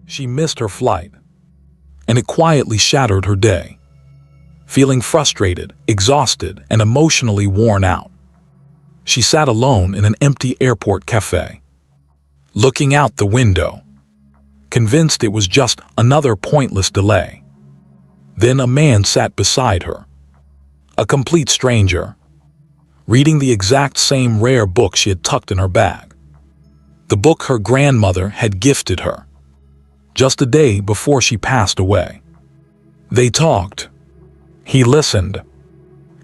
She missed her flight, and it quietly shattered her day. Feeling frustrated, exhausted, and emotionally worn out, she sat alone in an empty airport cafe, looking out the window, convinced it was just another pointless delay. Then a man sat beside her, a complete stranger, reading the exact same rare book she had tucked in her bag. The book her grandmother had gifted her, just a day before she passed away. They talked. He listened.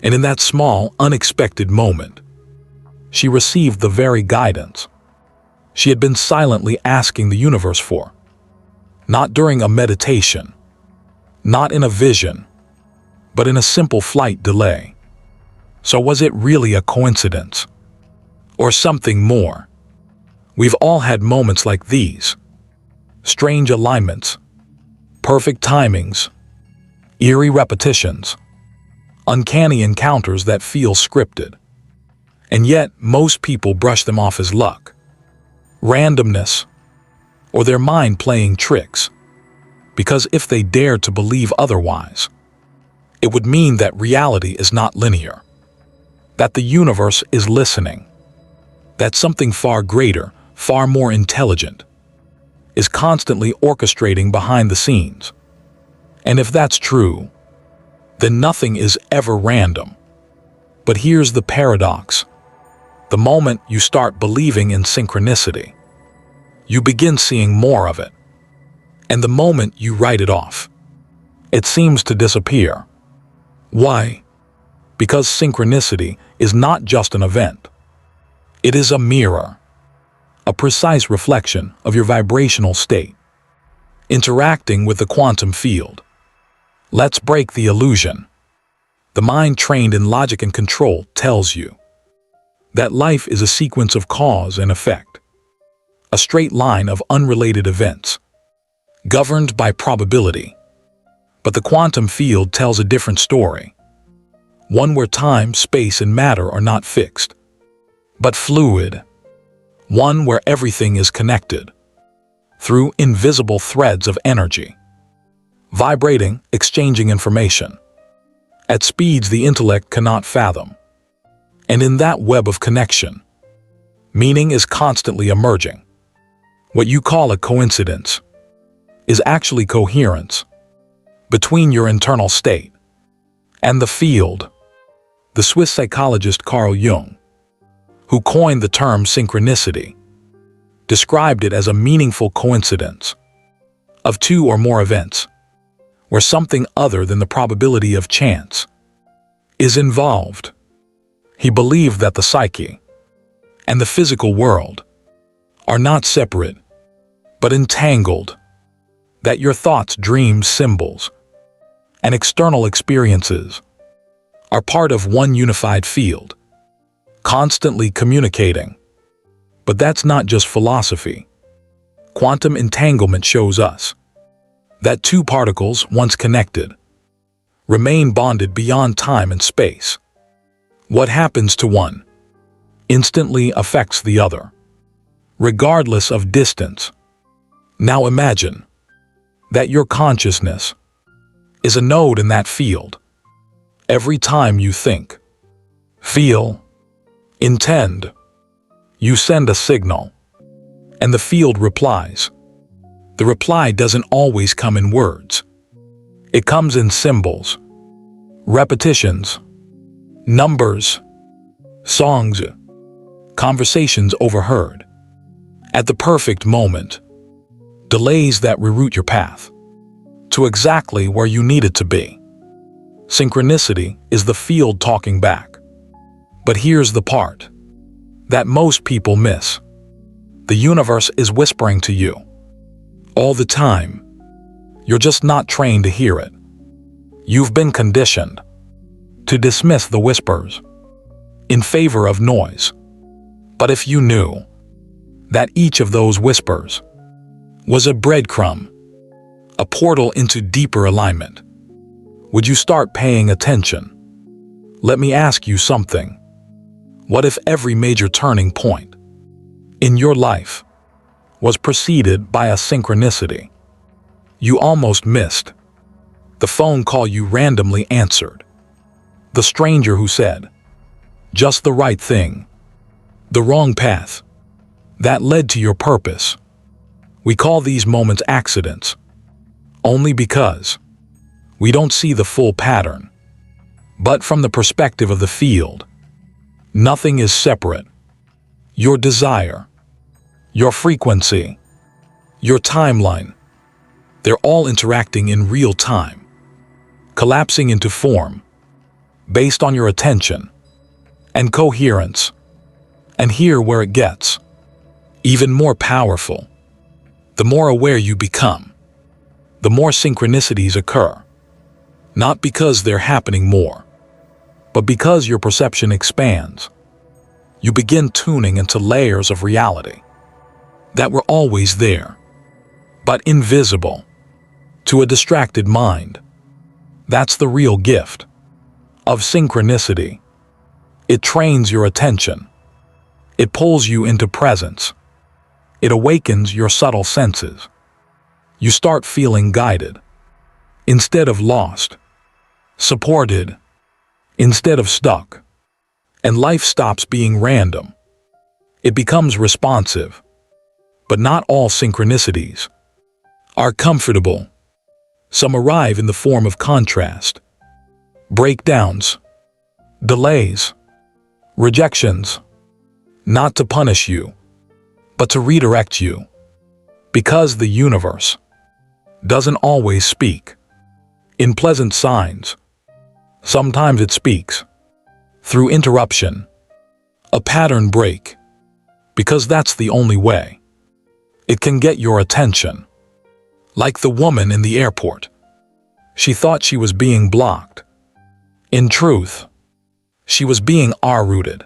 And in that small, unexpected moment, she received the very guidance she had been silently asking the universe for. Not during a meditation, not in a vision, but in a simple flight delay. So was it really a coincidence? Or something more? We've all had moments like these. Strange alignments, perfect timings, eerie repetitions, uncanny encounters that feel scripted. And yet, most people brush them off as luck, randomness, or their mind playing tricks. Because if they dare to believe otherwise, it would mean that reality is not linear, that the universe is listening, that something far greater, far more intelligent, is constantly orchestrating behind the scenes. And if that's true, then nothing is ever random. But here's the paradox. The moment you start believing in synchronicity, you begin seeing more of it. And the moment you write it off, it seems to disappear. Why? Because synchronicity is not just an event. It is a mirror, a precise reflection of your vibrational state, interacting with the quantum field. Let's break the illusion. The mind trained in logic and control tells you that life is a sequence of cause and effect, a straight line of unrelated events, governed by probability. But the quantum field tells a different story, one where time, space, and matter are not fixed, but fluid, one where everything is connected through invisible threads of energy, vibrating, exchanging information at speeds the intellect cannot fathom. And in that web of connection, meaning is constantly emerging. What you call a coincidence is actually coherence between your internal state and the field. The Swiss psychologist Carl Jung, who coined the term synchronicity, described it as a meaningful coincidence of two or more events where something other than the probability of chance is involved. He believed that the psyche and the physical world are not separate, but entangled, that your thoughts, dreams, symbols, and external experiences are part of one unified field, constantly communicating. But that's not just philosophy. Quantum entanglement shows us that two particles, once connected, remain bonded beyond time and space. What happens to one instantly affects the other, regardless of distance. Now imagine that your consciousness is a node in that field. Every time you think, feel, intend, you send a signal, and the field replies. The reply doesn't always come in words. It comes in symbols, repetitions, numbers, songs, conversations overheard at the perfect moment, delays that reroute your path to exactly where you need it to be. Synchronicity is the field talking back. But here's the part that most people miss. The universe is whispering to you all the time. You're just not trained to hear it. You've been conditioned to dismiss the whispers in favor of noise. But if you knew that each of those whispers was a breadcrumb, a portal into deeper alignment, would you start paying attention? Let me ask you something. What if every major turning point in your life was preceded by a synchronicity? you almost missed. The phone call you randomly answered. The stranger who said, just the right thing. The wrong path. That led to your purpose. We call these moments accidents. Only because we don't see the full pattern. But from the perspective of the field, nothing is separate. Your desire, your frequency, your timeline, they're all interacting in real time, collapsing into form, based on your attention and coherence. And here where it gets even more powerful. The more aware you become, the more synchronicities occur. Not because they're happening more, but because your perception expands. You begin tuning into layers of reality that were always there, but invisible to a distracted mind. That's the real gift of synchronicity. It trains your attention. It pulls you into presence. It awakens your subtle senses. You start feeling guided instead of lost, supported instead of stuck, and life stops being random. It becomes responsive. But not all synchronicities are comfortable. Some arrive in the form of contrast, breakdowns, delays, rejections, not to punish you, but to redirect you. Because the universe doesn't always speak in pleasant signs. Sometimes it speaks through interruption, a pattern break, because that's the only way it can get your attention. Like the woman in the airport. She thought she was being blocked. In truth, she was being R-rooted.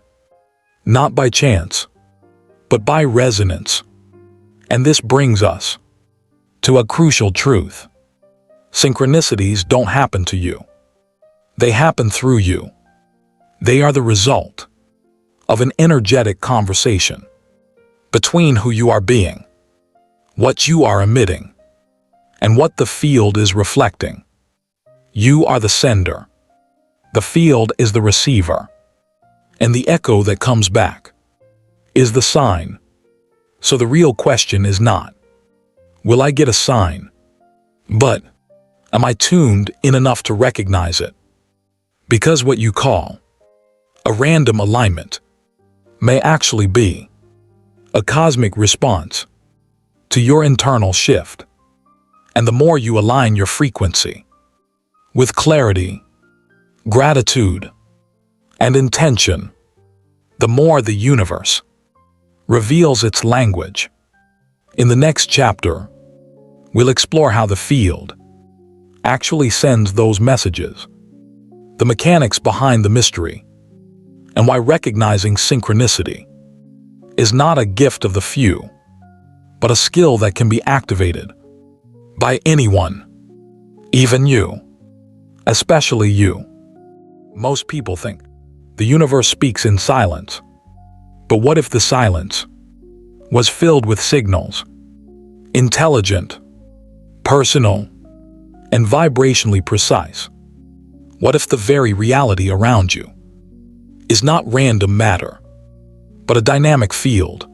Not by chance, but by resonance. And this brings us to a crucial truth. Synchronicities don't happen to you. They happen through you. They are the result of an energetic conversation between who you are being, what you are emitting, and what the field is reflecting. You are the sender. The field is the receiver. And the echo that comes back is the sign. So the real question is not, will I get a sign? But, am I tuned in enough to recognize it? Because what you call a random alignment may actually be a cosmic response to your internal shift. And the more you align your frequency with clarity, gratitude, and intention, the more the universe reveals its language. In the next chapter, we'll explore how the field actually sends those messages, the mechanics behind the mystery, and why recognizing synchronicity is not a gift of the few, but a skill that can be activated by anyone, even you, especially you. Most people think the universe speaks in silence. But what if the silence was filled with signals, intelligent, personal, and vibrationally precise? What if the very reality around you is not random matter, but a dynamic field,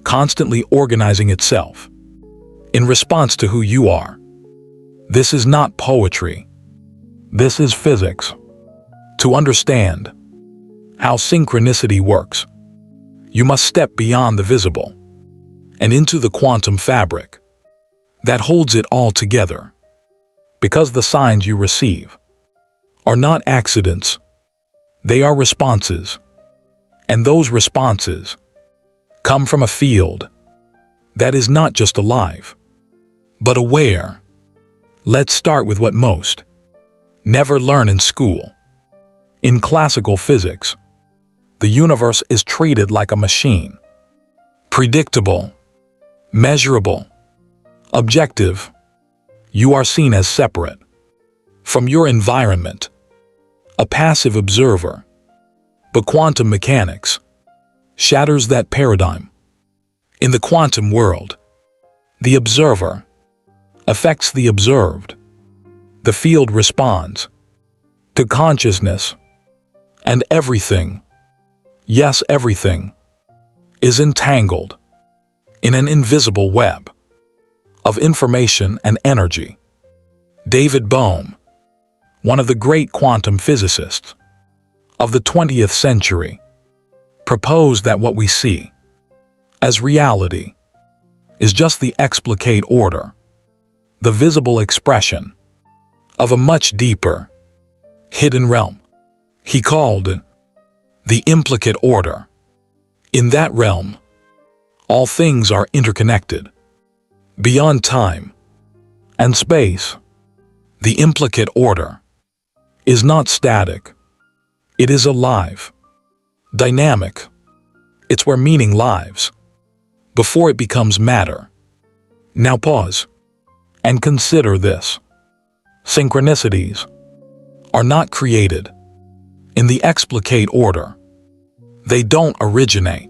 constantly organizing itself in response to who you are? This is not poetry. This is physics. To understand how synchronicity works, you must step beyond the visible and into the quantum fabric that holds it all together. Because the signs you receive are not accidents, they are responses. And those responses come from a field that is not just alive, but aware. Let's start with what most never learn in school. In classical physics, the universe is treated like a machine. Predictable, measurable, objective. You are seen as separate from your environment, a passive observer. But quantum mechanics shatters that paradigm. In the quantum world, the observer, affects the observed, the field responds to consciousness, and everything, yes, everything, is entangled in an invisible web of information and energy. David Bohm, one of the great quantum physicists of the 20th century, proposed that what we see as reality is just the explicate order, the visible expression of a much deeper, hidden realm. He called it the implicate order. In that realm, all things are interconnected. Beyond time and space, the implicate order is not static. It is alive, dynamic. It's where meaning lives before it becomes matter. Now pause and consider this. Synchronicities are not created in the explicate order. They don't originate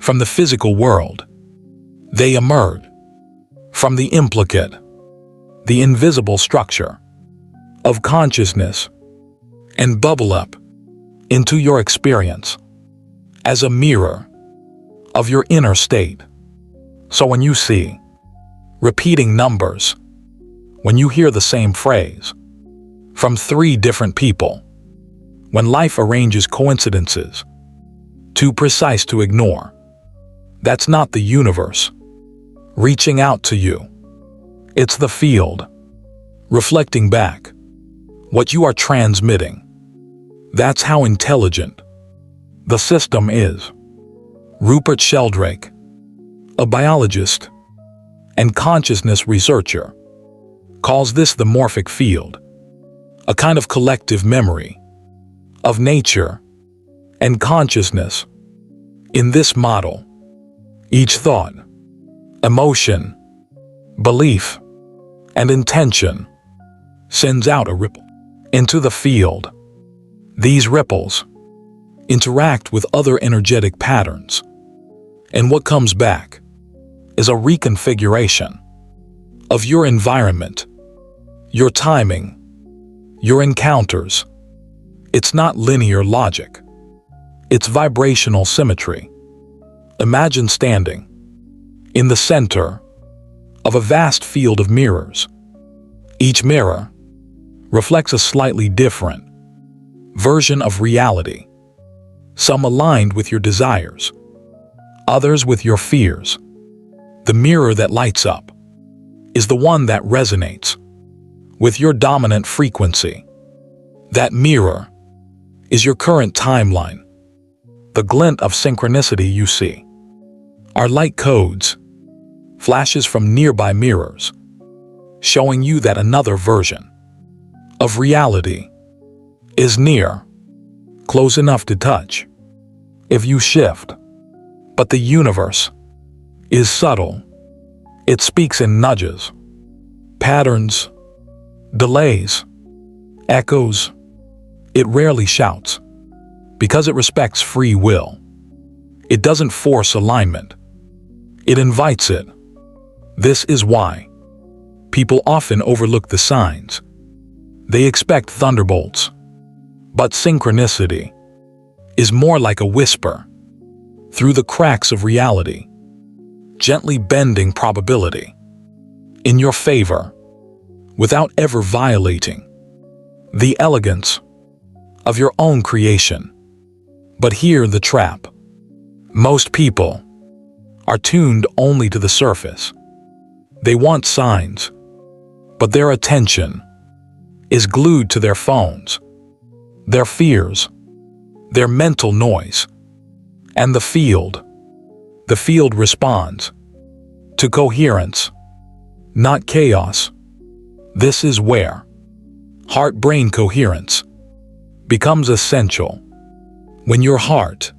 from the physical world. They emerge from the implicate, the invisible structure of consciousness and bubble up into your experience as a mirror of your inner state. So when you see repeating numbers, when you hear the same phrase from 3 different people, when life arranges coincidences too precise to ignore, that's not the universe reaching out to you. It's the field reflecting back what you are transmitting. That's how intelligent the system is. Rupert Sheldrake, a biologist and consciousness researcher, calls this the Morphic field, a kind of collective memory of nature and consciousness. In this model, each thought, emotion, belief, and intention sends out a ripple into the field. These ripples interact with other energetic patterns, and what comes back is a reconfiguration of your environment, your timing, your encounters. It's not linear logic. It's vibrational symmetry. Imagine standing in the center of a vast field of mirrors. Each mirror reflects a slightly different version of reality. Some aligned with your desires, others with your fears. The mirror that lights up is the one that resonates with your dominant frequency. That mirror is your current timeline. The glint of synchronicity you see are light codes, flashes from nearby mirrors, showing you that another version of reality is near, close enough to touch if you shift. But the universe is subtle. It speaks in nudges, patterns, delays, echoes. It rarely shouts because it respects free will. It doesn't force alignment. It invites it. This is why people often overlook the signs. They expect thunderbolts. But synchronicity is more like a whisper through the cracks of reality, gently bending probability in your favor without ever violating the elegance of your own creation. But here the trap. Most people are tuned only to the surface. They want signs, but their attention is glued to their phones, their fears, their mental noise, and the field. The field responds to coherence, not chaos. This is where heart-brain coherence becomes essential. When your heart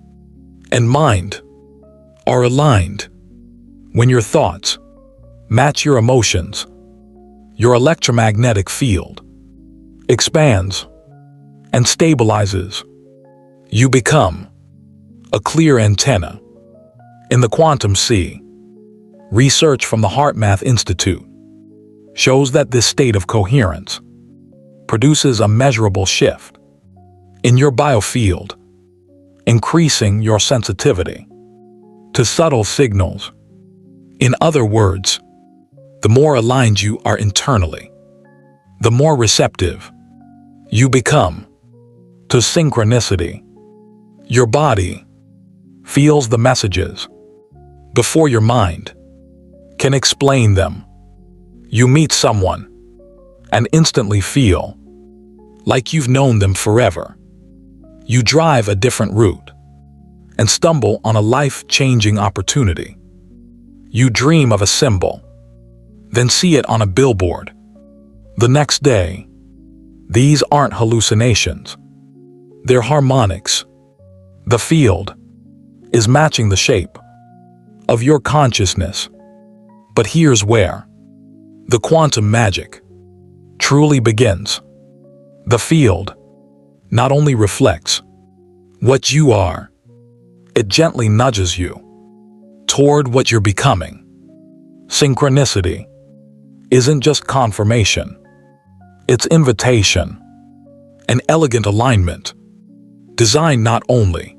and mind are aligned, when your thoughts match your emotions, your electromagnetic field expands and stabilizes. You become a clear antenna. In the quantum sea, research from the HeartMath Institute shows that this state of coherence produces a measurable shift in your biofield, increasing your sensitivity to subtle signals. In other words, the more aligned you are internally, the more receptive you become to synchronicity. Your body feels the messages before your mind can explain them. You meet someone and instantly feel like you've known them forever. You drive a different route and stumble on a life-changing opportunity. You dream of a symbol, then see it on a billboard the next day. These aren't hallucinations. They're harmonics. The field is matching the shape of your consciousness. But here's where the quantum magic truly begins. The field not only reflects what you are, it gently nudges you toward what you're becoming. Synchronicity isn't just confirmation, it's invitation, an elegant alignment designed not only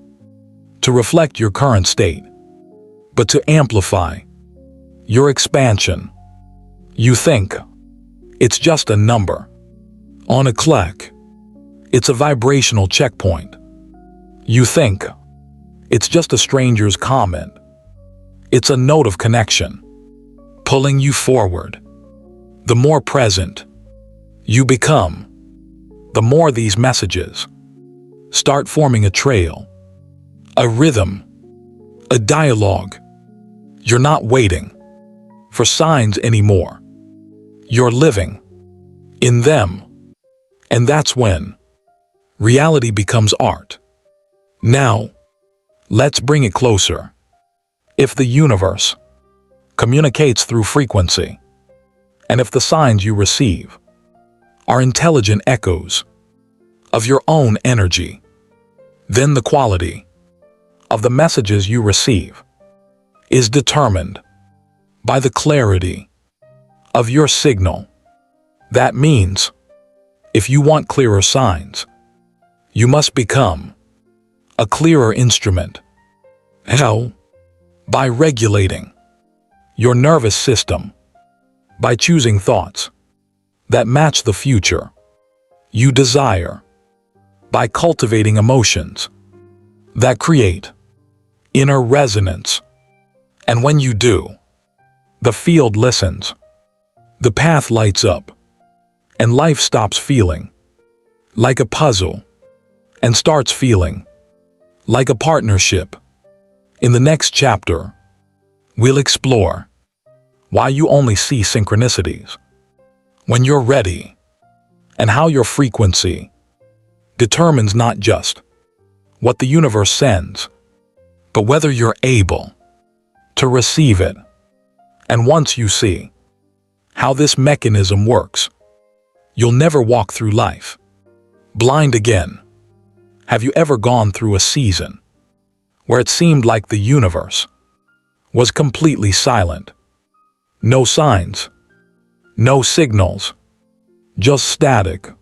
to reflect your current state, but to amplify your expansion. You think it's just a number on a clock. It's a vibrational checkpoint. You think it's just a stranger's comment. It's a note of connection, pulling you forward. The more present you become, the more these messages start forming a trail, a rhythm, a dialogue. You're not waiting for signs anymore. You're living in them. And that's when reality becomes art. Now, let's bring it closer. If the universe communicates through frequency, and if the signs you receive are intelligent echoes of your own energy, then the quality of the messages you receive is determined by the clarity of your signal. That means, if you want clearer signs, you must become a clearer instrument. How? By regulating your nervous system, by choosing thoughts that match the future you desire, by cultivating emotions that create inner resonance. And when you do, the field listens, the path lights up, and life stops feeling like a puzzle and starts feeling like a partnership. In the next chapter, we'll explore why you only see synchronicities when you're ready, and how your frequency determines not just what the universe sends, but whether you're able to receive it. And once you see how this mechanism works, you'll never walk through life blind again. Have you ever gone through a season where it seemed like the universe was completely silent? No signs, no signals, just static,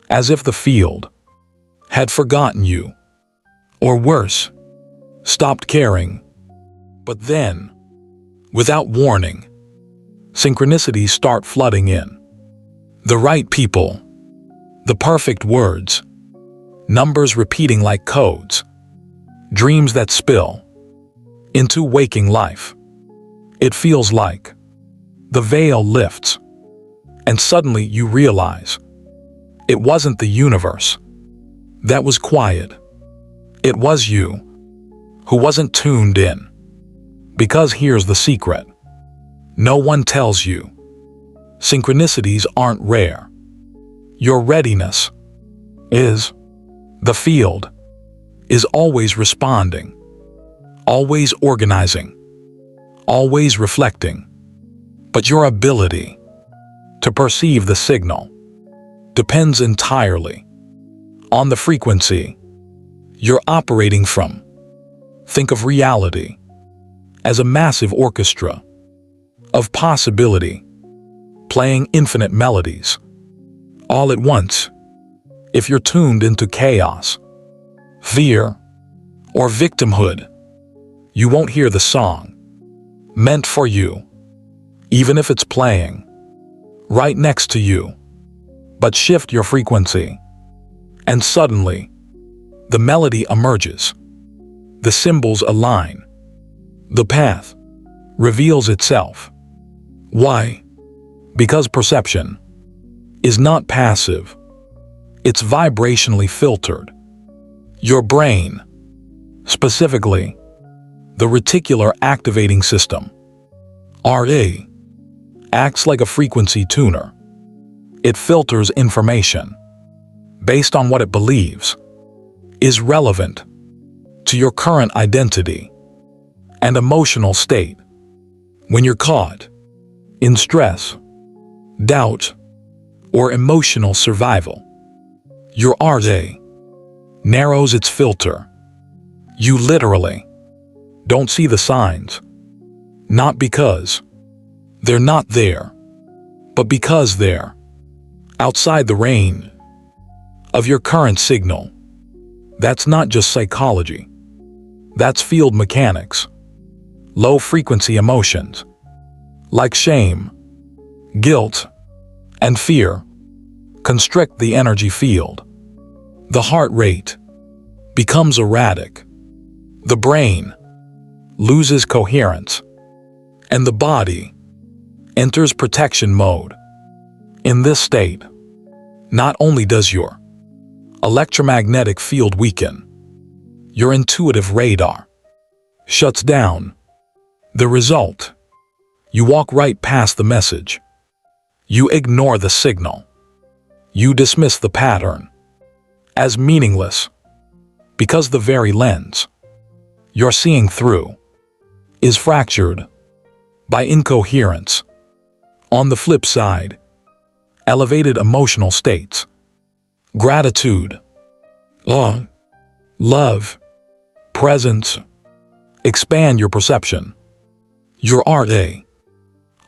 as if the field had forgotten you, or worse, stopped caring. But then, without warning, synchronicities start flooding in. The right people, the perfect words, numbers repeating like codes, dreams that spill into waking life. It feels like the veil lifts, and suddenly you realize it wasn't the universe that was quiet. It was you who wasn't tuned in. Because here's the secret. No one tells you. Synchronicities aren't rare. Your readiness is. The field is always responding, always organizing, always reflecting. But your ability to perceive the signal depends entirely on the frequency you're operating from. Think of reality as a massive orchestra of possibility. playing infinite melodies. All at once, if you're tuned into chaos, fear, or victimhood, you won't hear the song meant for you, even if it's playing right next to you. But shift your frequency, and suddenly, the melody emerges. The symbols align. The path reveals itself. Why? Because perception is not passive. It's vibrationally filtered. Your brain, specifically the reticular activating system, RA, acts like a frequency tuner. It filters information based on what it believes is relevant to your current identity and emotional state. When you're caught in stress, doubt, or emotional survival, your RA narrows its filter. You literally don't see the signs, not because they're not there, but because they're outside the range of your current signal. That's not just psychology. That's field mechanics. Low-frequency emotions, like shame, guilt, and fear, constrict the energy field. The heart rate becomes erratic. The brain loses coherence, and the body enters protection mode. In this state, not only does your electromagnetic field weaken, your intuitive radar shuts down. The result: you walk right past the message. You ignore the signal. You dismiss the pattern as meaningless, because the very lens you're seeing through is fractured by incoherence. On the flip side, elevated emotional states, gratitude, love, presence, expand your perception. Your RA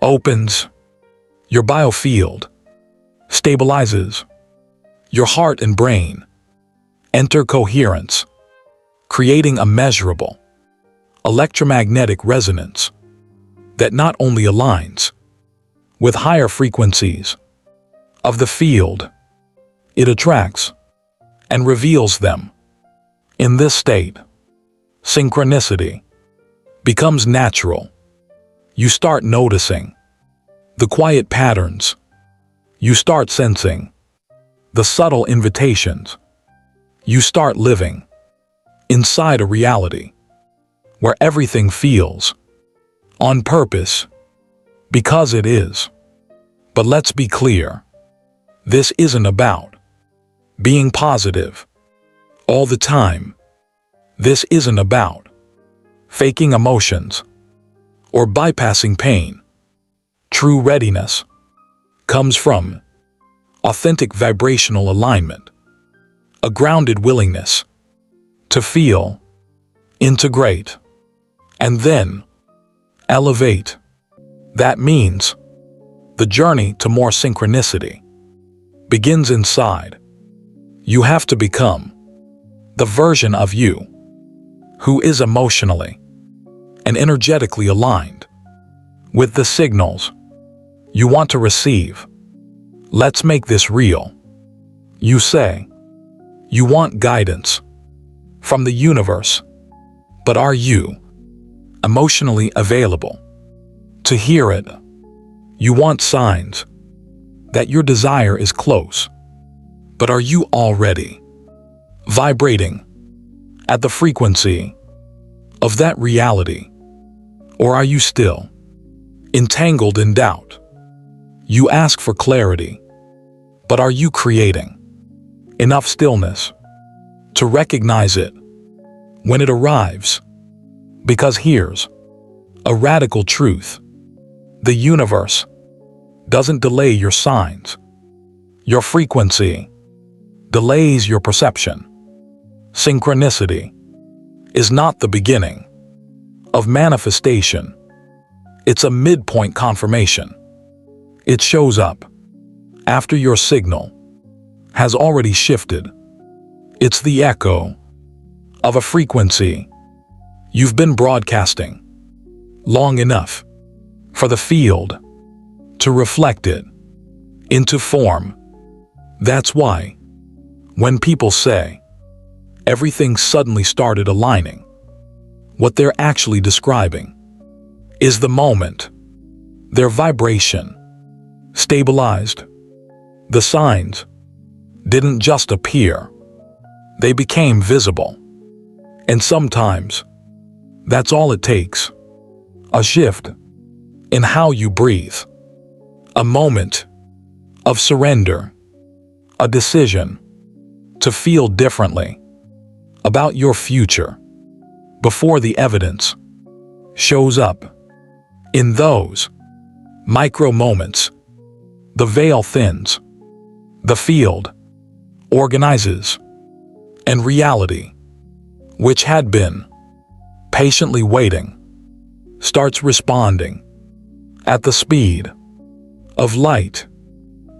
opens, your biofield stabilizes, your heart and brain enter coherence, creating a measurable electromagnetic resonance that not only aligns with higher frequencies of the field, it attracts and reveals them. In this state, synchronicity becomes natural. You start noticing the quiet patterns. You start sensing the subtle invitations. You start living inside a reality where everything feels on purpose because it is. But let's be clear, this isn't about being positive all the time. This isn't about faking emotions or bypassing pain. True readiness comes from authentic vibrational alignment, a grounded willingness to feel, integrate, and then elevate. That means the journey to more synchronicity begins inside. You have to become the version of you who is emotionally and energetically aligned with the signals you want to receive. Let's make this real. You say you want guidance from the universe, but are you emotionally available to hear it? You want signs that your desire is close, but are you already vibrating at the frequency of that reality? Or are you still entangled in doubt? You ask for clarity, but are you creating enough stillness to recognize it when it arrives? Because here's a radical truth: the universe doesn't delay your signs. Your frequency delays your perception. Synchronicity is not the beginning of manifestation. It's a midpoint confirmation. It shows up after your signal has already shifted. It's the echo of a frequency you've been broadcasting long enough for the field to reflect it into form. That's why, when people say everything suddenly started aligning, what they're actually describing is the moment their vibration stabilized. The signs didn't just appear, they became visible. And sometimes that's all it takes. A shift in how you breathe, a moment of surrender, a decision to feel differently about your future before the evidence shows up. In those micro moments, the veil thins, the field organizes, and reality, which had been patiently waiting, starts responding at the speed of light.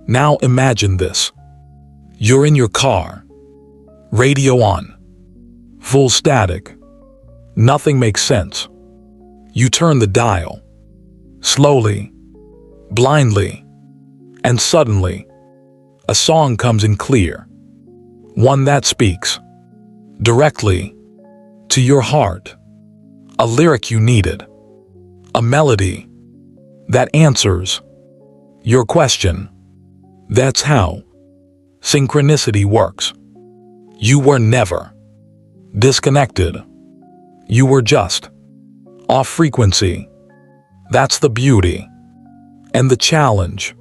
Now imagine this. You're in your car, radio on, full static. Nothing makes sense. You turn the dial, slowly, blindly, and suddenly, a song comes in clear. One that speaks directly to your heart. A lyric you needed. A melody that answers your question. That's how synchronicity works. You were never disconnected. You were just off frequency. That's the beauty and the challenge.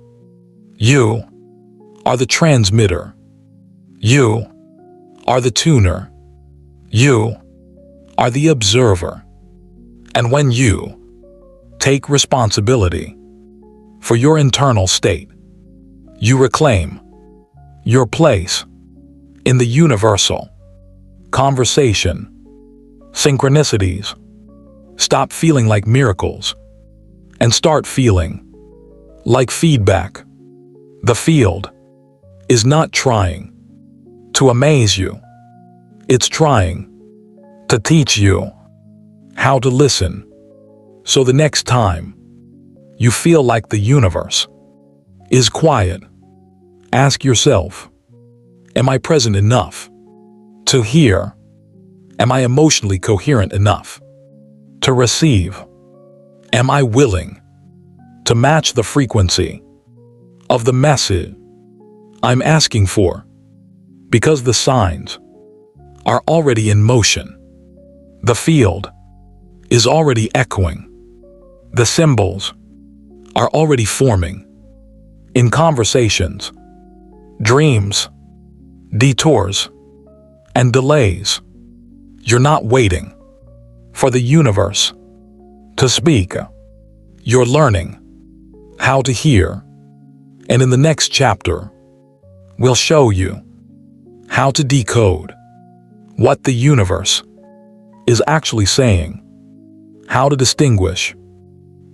You are the transmitter. You are the tuner. You are the observer. And when you take responsibility for your internal state, you reclaim your place in the universal conversation. Synchronicities stop feeling like miracles and start feeling like feedback. The field is not trying to amaze you. It's trying to teach you how to listen. So the next time you feel like the universe is quiet, ask yourself, am I present enough to hear? Am I emotionally coherent enough to receive? Am I willing to match the frequency of the message I'm asking for? Because the signs are already in motion. The field is already echoing. The symbols are already forming. In conversations, dreams, detours, and delays, you're not waiting for the universe to speak. You're learning how to hear. And in the next chapter, we'll show you how to decode what the universe is actually saying, how to distinguish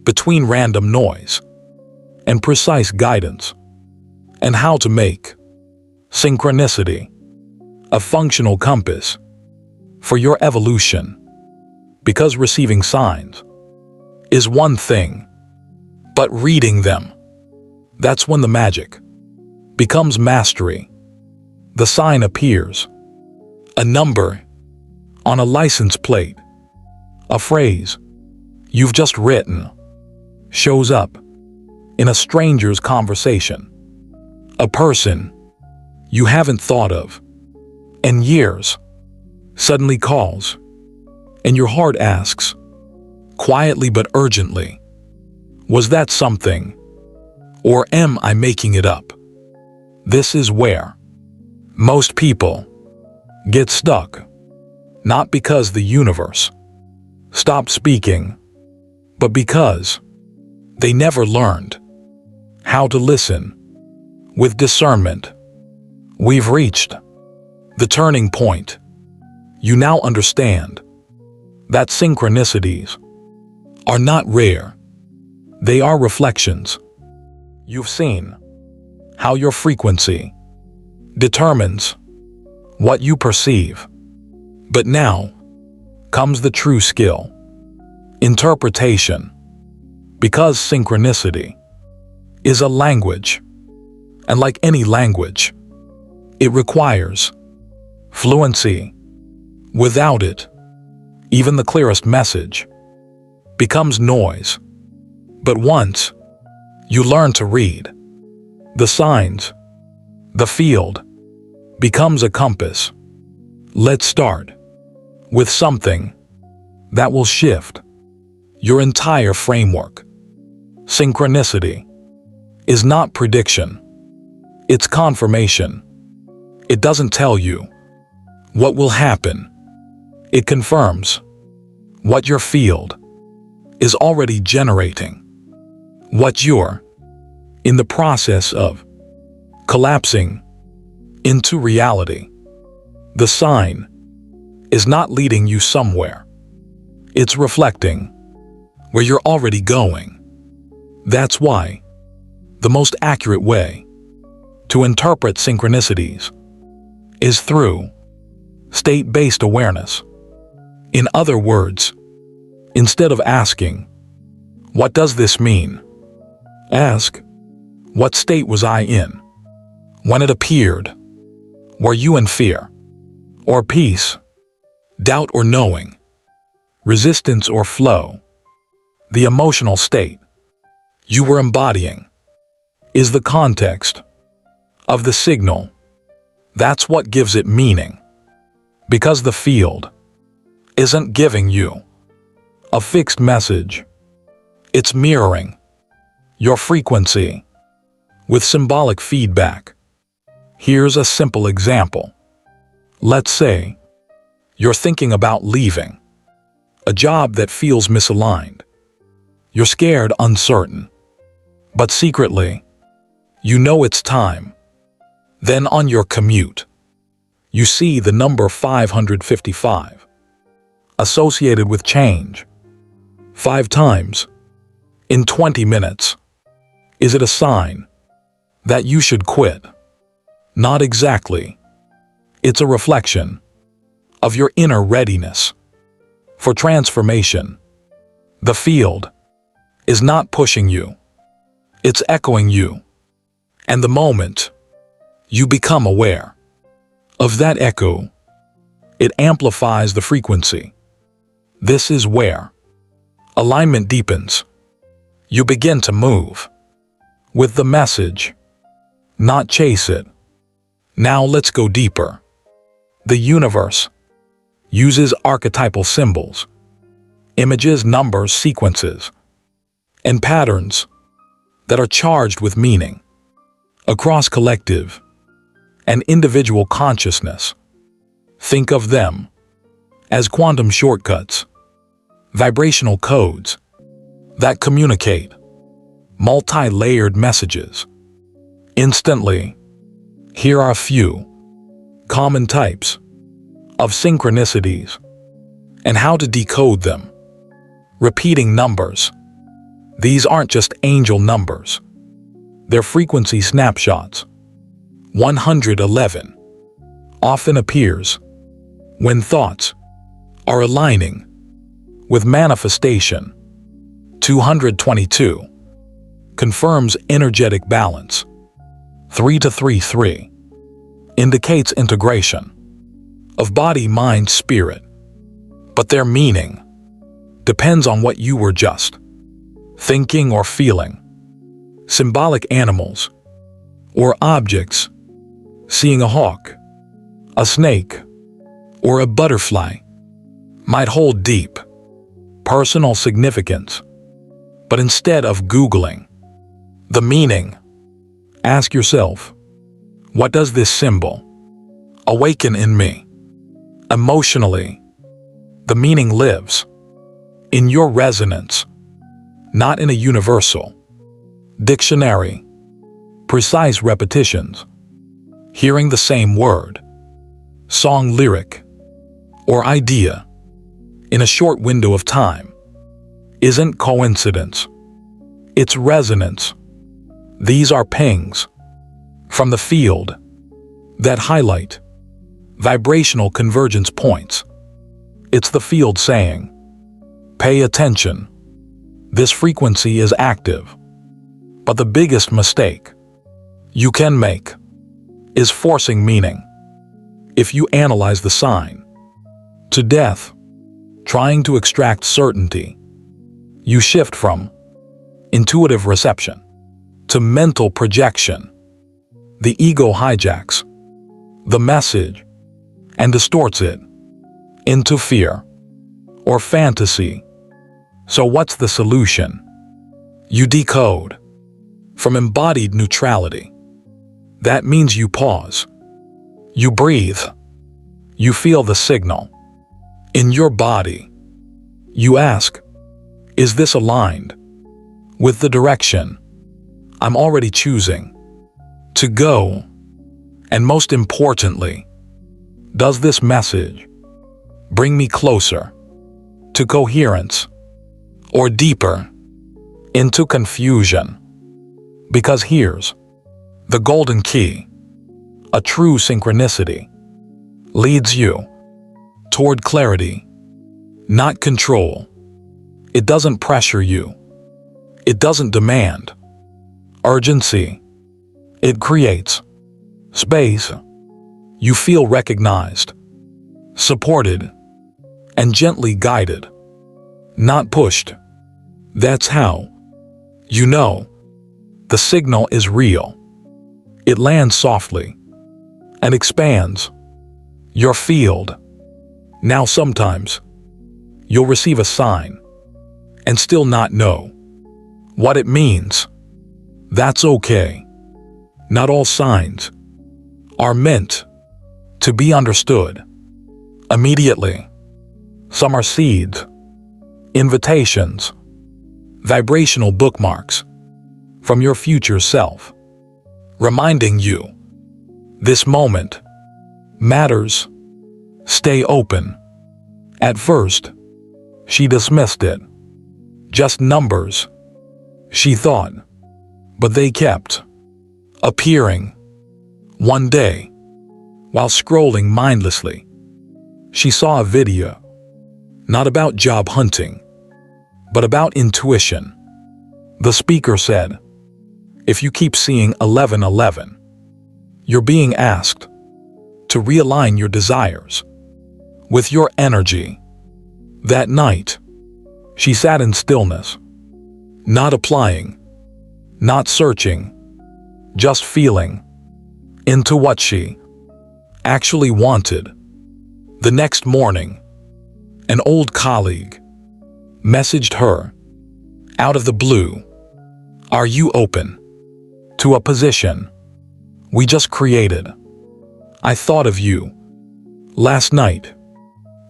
between random noise and precise guidance, and how to make synchronicity a functional compass for your evolution. Because receiving signs is one thing, but reading them, that's when the magic becomes mastery. The sign appears, a number on a license plate, a phrase you've just written shows up in a stranger's conversation, a person you haven't thought of in years suddenly calls, and your heart asks, quietly but urgently, was that something, or am I making it up? This is where most people get stuck, not because the universe stopped speaking, but because they never learned how to listen with discernment. We've reached the turning point. You now understand that synchronicities are not rare. They are reflections You've seen how your frequency determines what you perceive. But now comes the true skill: interpretation. Because synchronicity is a language, and like any language, it requires fluency. Without it, even the clearest message becomes noise. But once you learn to read the signs, the field becomes a compass. Let's start with something that will shift your entire framework. Synchronicity is not prediction. It's confirmation. It doesn't tell you what will happen. It confirms what your field is already generating, what you're in the process of collapsing into reality. The sign is not leading you somewhere. It's reflecting where you're already going. That's why the most accurate way to interpret synchronicities is through state-based awareness. In other words, instead of asking, "What does this mean?" ask, "What state was I in when it appeared? Were you in fear or peace, doubt or knowing, resistance or flow?" The emotional state you were embodying is the context of the signal. That's what gives it meaning. Because the field isn't giving you a fixed message. It's mirroring your frequency with symbolic feedback. Here's a simple example. Let's say you're thinking about leaving a job that feels misaligned. You're scared, uncertain, but secretly, you know it's time. Then on your commute, you see the number 555 associated with change 5 times in 20 minutes. Is it a sign that you should quit? Not exactly. It's a reflection of your inner readiness for transformation. The field is not pushing you. It's echoing you. And the moment you become aware of that echo, it amplifies the frequency. This is where alignment deepens. You begin to move with the message, not chase it. Now let's go deeper. The universe uses archetypal symbols, images, numbers, sequences, and patterns that are charged with meaning across collective and individual consciousness. Think of them as quantum shortcuts, vibrational codes that communicate multi-layered messages instantly. Here are a few common types of synchronicities and how to decode them. Repeating numbers. These aren't just angel numbers. They're frequency snapshots. 111 often appears when thoughts are aligning with manifestation. 222 confirms energetic balance. 3-3-3 indicates integration of body, mind, spirit. But their meaning depends on what you were just thinking or feeling. Symbolic animals or objects. Seeing a hawk, a snake, or a butterfly might hold deep personal significance. But instead of Googling the meaning, ask yourself, what does this symbol awaken in me? Emotionally, the meaning lives in your resonance, not in a universal dictionary. Precise repetitions, hearing the same word, song, lyric, or idea in a short window of time isn't coincidence. It's resonance. These are pings from the field that highlight vibrational convergence points. It's the field saying, pay attention. This frequency is active. But the biggest mistake you can make is forcing meaning. If you analyze the sign to death, trying to extract certainty, you shift from intuitive reception to mental projection. The ego hijacks the message and distorts it into fear or fantasy. So what's the solution? You decode from embodied neutrality. That means you pause. You breathe. You feel the signal in your body. You ask, is this aligned with the direction I'm already choosing to go? And most importantly, does this message bring me closer to coherence or deeper into confusion? Because here's the golden key. A true synchronicity leads you toward clarity, not control. It doesn't pressure you. It doesn't demand urgency. It creates space. You feel recognized, supported, and gently guided, not pushed. That's how you know the signal is real. It lands softly and expands your field. Now sometimes you'll receive a sign and still not know what it means. That's okay. Not all signs are meant to be understood immediately. Some are seeds, invitations, vibrational bookmarks from your future self, reminding you this moment matters. Stay open. At first, she dismissed it. Just numbers, she thought, but they kept appearing. One day, while scrolling mindlessly, she saw a video, not about job hunting, but about intuition. The speaker said, if you keep seeing 1111, you're being asked to realign your desires with your energy. That night, she sat in stillness, not applying, not searching, just feeling into what she actually wanted. The next morning, an old colleague messaged her out of the blue, "Are you open to a position we just created? I thought of you last night."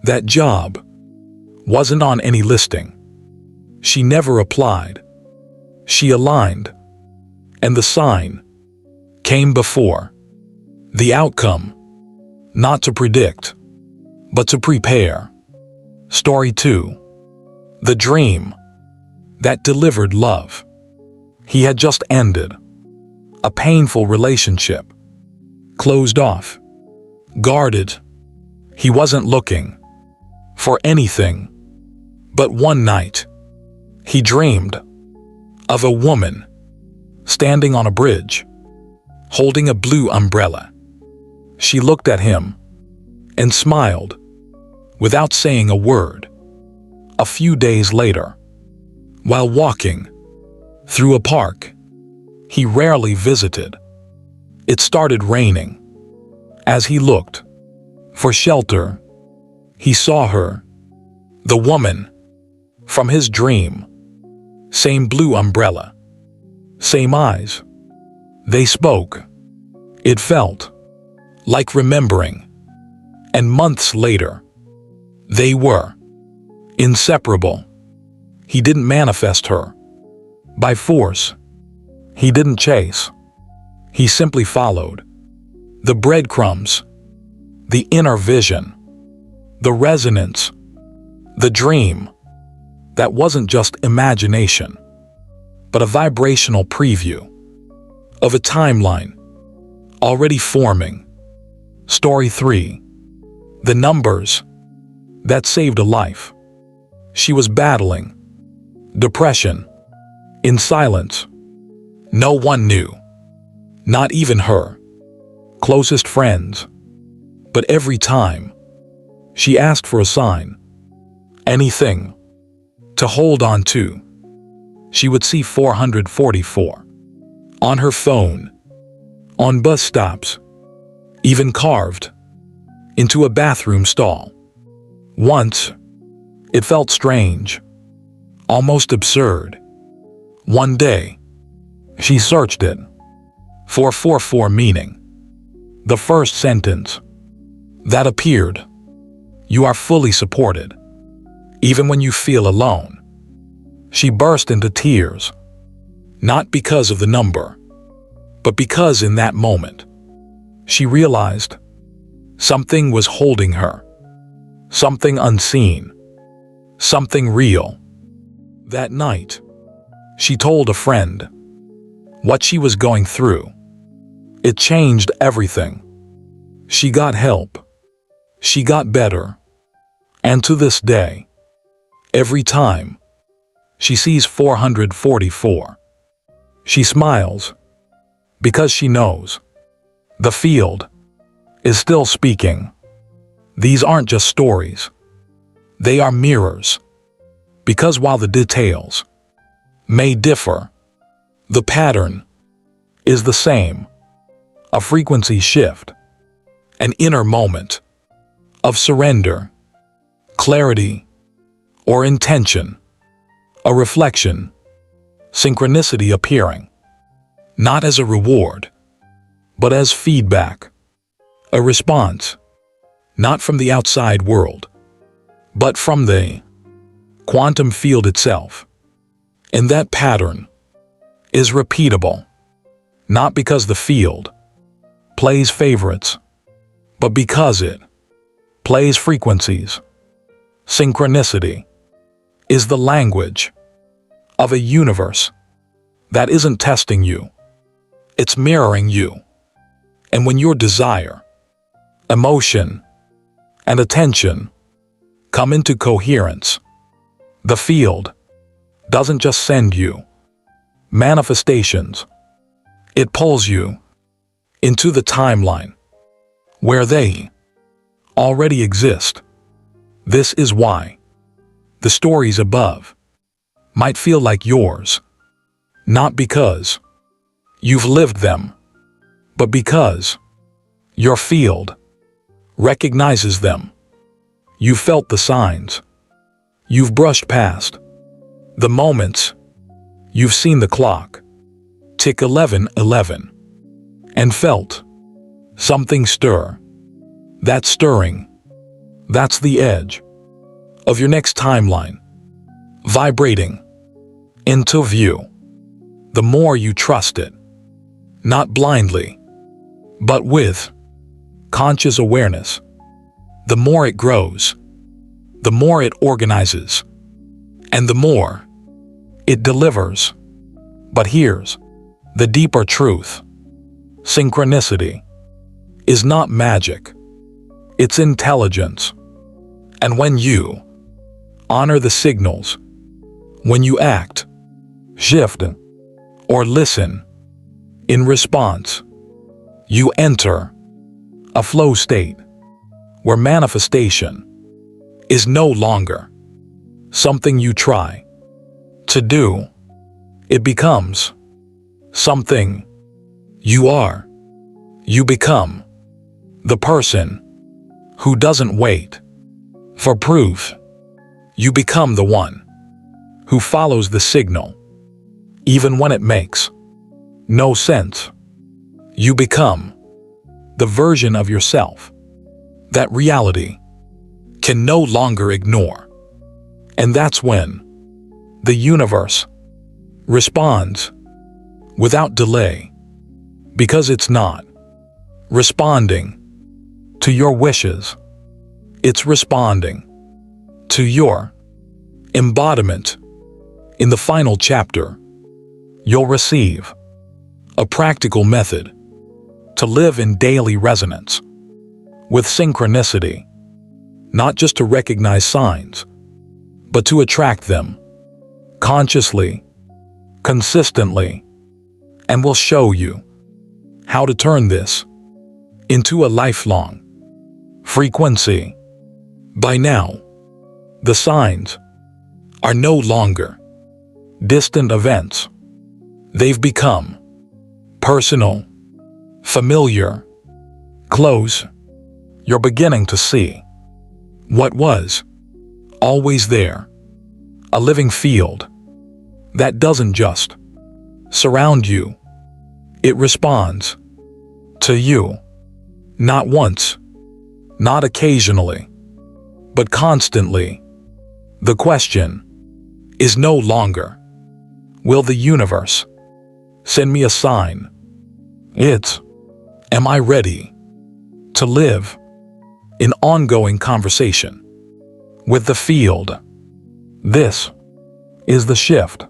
That job wasn't on any listing. She never applied. She aligned, and the sign came before the outcome, not to predict, but to prepare. Story 2. The dream that delivered love. He had just ended a painful relationship, closed off, guarded. He wasn't looking for anything, but one night, he dreamed of a woman standing on a bridge, holding a blue umbrella. She looked at him and smiled without saying a word. A few days later, while walking through a park he rarely visited, it started raining. As he looked for shelter, he saw her, the woman from his dream. Same blue umbrella, same eyes. They spoke. It felt like remembering. And months later, they were inseparable. He didn't manifest her by force. He didn't chase. He simply followed the breadcrumbs, the inner vision, the resonance, the dream that wasn't just imagination, but a vibrational preview of a timeline already forming. Story 3. The numbers that saved a life. She was battling depression in silence. No one knew, not even her closest friends. But every time she asked for a sign, anything to hold on to, she would see 444 on her phone, on bus stops, even carved into a bathroom stall. Once, it felt strange, almost absurd. One day, she searched it for 44 meaning. The first sentence that appeared: "You are fully supported, even when you feel alone." She burst into tears, not because of the number, but because in that moment, she realized something was holding her, something unseen, something real. That night, she told a friend what she was going through. It changed everything. She got help. She got better. And to this day, every time she sees 444, she smiles because she knows the field is still speaking. These aren't just stories. They are mirrors. Because while the details may differ, the pattern is the same. A frequency shift, an inner moment of surrender, clarity, or intention, a reflection, synchronicity appearing, not as a reward, but as feedback, a response, not from the outside world, but from the quantum field itself. And that pattern is repeatable, not because the field plays favorites, but because it plays frequencies. Synchronicity is the language of a universe that isn't testing you, it's mirroring you. And when your desire, emotion, and attention come into coherence, the field doesn't just send you manifestations, it pulls you into the timeline where they already exist. This is why the stories above might feel like yours, not because you've lived them, but because your field recognizes them. You've felt the signs. You've brushed past the moments. You've seen the clock tick 11:11 and felt something stir. That stirring, that's the edge of your next timeline, vibrating into view. The more you trust it, not blindly, but with conscious awareness, the more it grows, the more it organizes, and the more it delivers. But here's the deeper truth. Synchronicity is not magic. It's intelligence. And when you honor the signals, when you act, shift, or listen in response, you enter a flow state where manifestation is no longer something you try to do. It becomes something you are. You become the person who doesn't wait for proof. You become the one who follows the signal, even when it makes no sense. You become the version of yourself that reality can no longer ignore. And that's when the universe responds without delay, because it's not responding to your wishes. It's responding to your embodiment. In the final chapter, you'll receive a practical method to live in daily resonance with synchronicity, not just to recognize signs, but to attract them consciously, consistently, and will show you how to turn this into a lifelong frequency. By now, the signs are no longer distant events. They've become personal, familiar, close. You're beginning to see what was always there, a living field that doesn't just surround you, it responds to you, not once, not occasionally, but constantly. The question is no longer, will the universe send me a sign? It's, am I ready to live in ongoing conversation with the field? This is the shift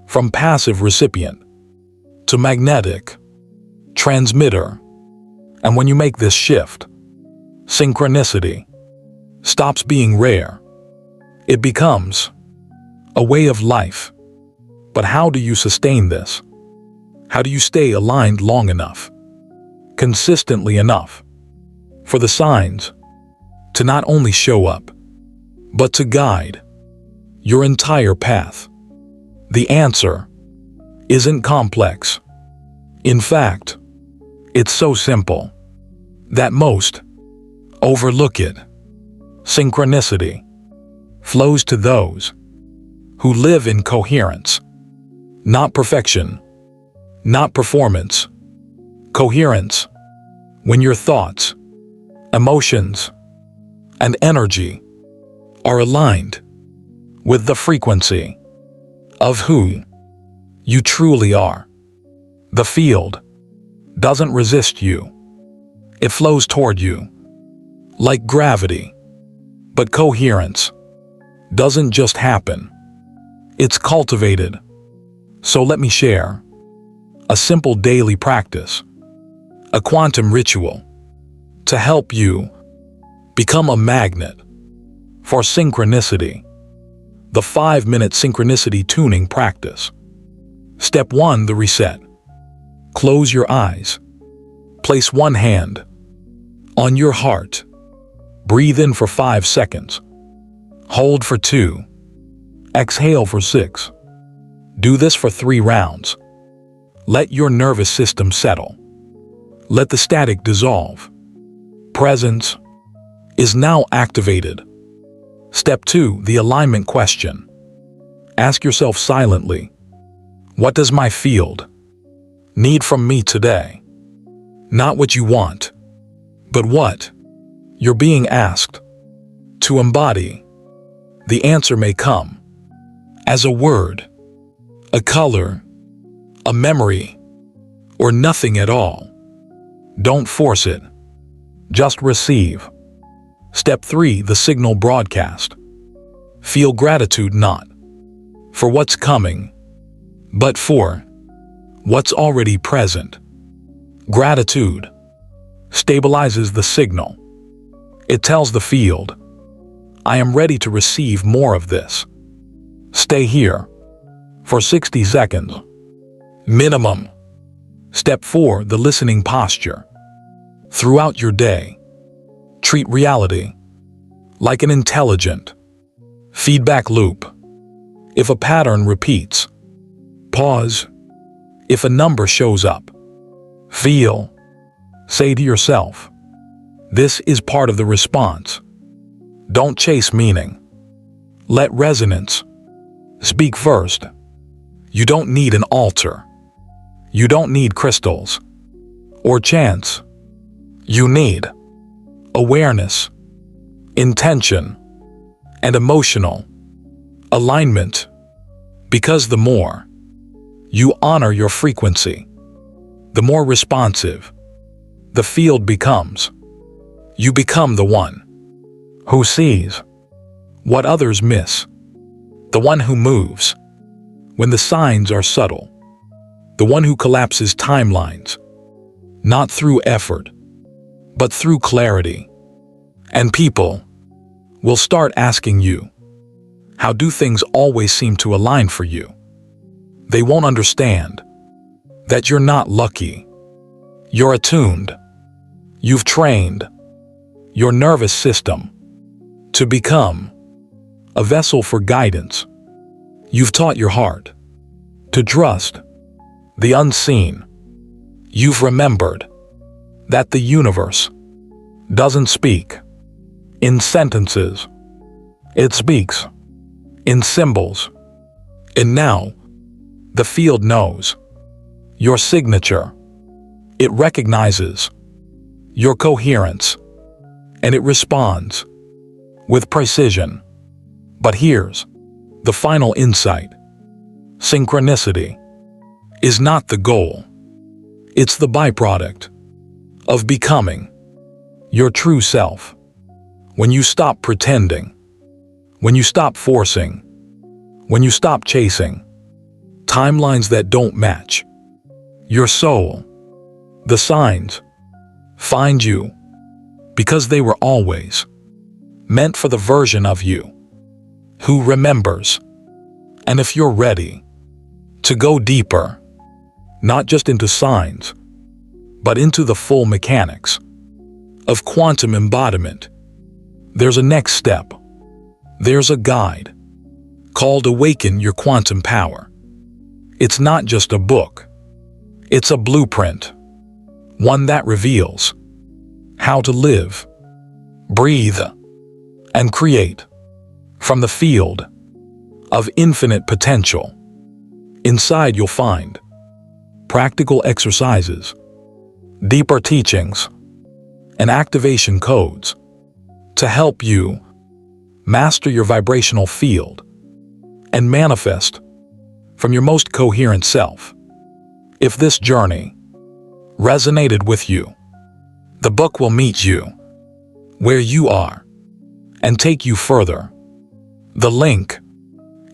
from passive recipient to magnetic transmitter. And when you make this shift, synchronicity stops being rare. It becomes a way of life. But how do you sustain this? How do you stay aligned long enough, consistently enough, for the signs to not only show up, but to guide your entire path? The answer isn't complex. In fact, it's so simple that most overlook it. Synchronicity flows to those who live in coherence, not perfection, not performance. Coherence, when your thoughts, emotions, and energy are aligned with the frequency of who you truly are. The field doesn't resist you. It flows toward you like gravity. But coherence doesn't just happen. It's cultivated. So let me share a simple daily practice, a quantum ritual to help you become a magnet for synchronicity. The 5-minute synchronicity tuning practice. Step 1, the reset. Close your eyes. Place one hand on your heart. Breathe in for 5 seconds. Hold for 2. Exhale for 6. Do this for 3 rounds. Let your nervous system settle. Let the static dissolve. Presence is now activated. Step 2, the alignment question. Ask yourself silently, what does my field need from me today? Not what you want, but what you're being asked to embody. The answer may come as a word, a color, a memory, or nothing at all. Don't force it. Just receive. Step 3, the signal broadcast. Feel gratitude not for what's coming, but for what's already present. Gratitude stabilizes the signal. It tells the field, I am ready to receive more of this. Stay here for 60 seconds. Minimum. Step 4, the listening posture. Throughout your day, treat reality like an intelligent feedback loop. If a pattern repeats, pause. If a number shows up, feel. Say to yourself, this is part of the response. Don't chase meaning. Let resonance speak first. You don't need an altar. You don't need crystals or chants. You need awareness, intention, and emotional alignment. Because the more you honor your frequency, the more responsive the field becomes. You become the one who sees what others miss, the one who moves when the signs are subtle, the one who collapses timelines, not through effort, but through clarity. And people will start asking you, how do things always seem to align for you? They won't understand that you're not lucky. You're attuned. You've trained your nervous system to become a vessel for guidance. You've taught your heart to trust the unseen. You've remembered that the universe doesn't speak in sentences. It speaks in symbols. And now, the field knows your signature. It recognizes your coherence, and it responds with precision. But here's the final insight. Synchronicity is not the goal. It's the byproduct of becoming your true self. When you stop pretending, when you stop forcing, when you stop chasing timelines that don't match your soul, the signs find you because they were always meant for the version of you who remembers. And if you're ready to go deeper, not just into signs, but into the full mechanics of quantum embodiment, there's a next step. There's a guide called Awaken Your Quantum Power. It's not just a book. It's a blueprint, one that reveals how to live, breathe, and create from the field of infinite potential. Inside you'll find practical exercises, deeper teachings, and activation codes to help you master your vibrational field and manifest from your most coherent self. If this journey resonated with you, the book will meet you where you are and take you further. The link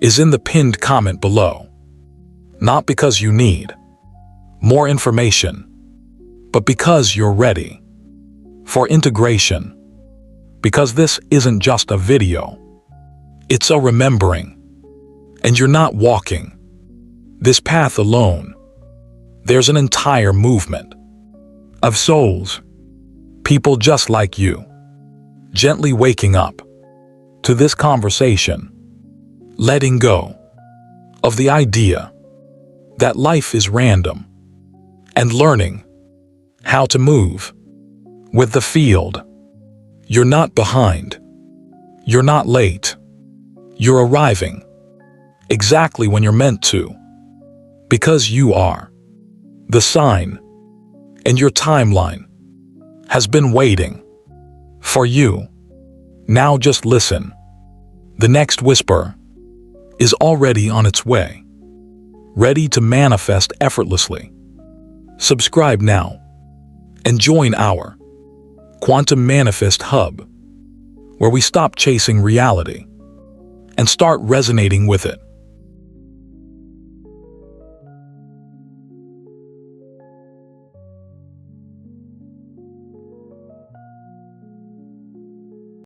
is in the pinned comment below. Not because you need more information, but because you're ready for integration. Because this isn't just a video, it's a remembering. And you're not walking this path alone. There's an entire movement of souls, people just like you, gently waking up to this conversation, letting go of the idea that life is random, and learning how to move with the field. You're not behind. You're not late. You're arriving exactly when you're meant to, because you are the sign, and your timeline has been waiting for you. Now just listen. The next whisper is already on its way, ready to manifest effortlessly. Subscribe now and join our Quantum Manifest Hub, where we stop chasing reality and start resonating with it.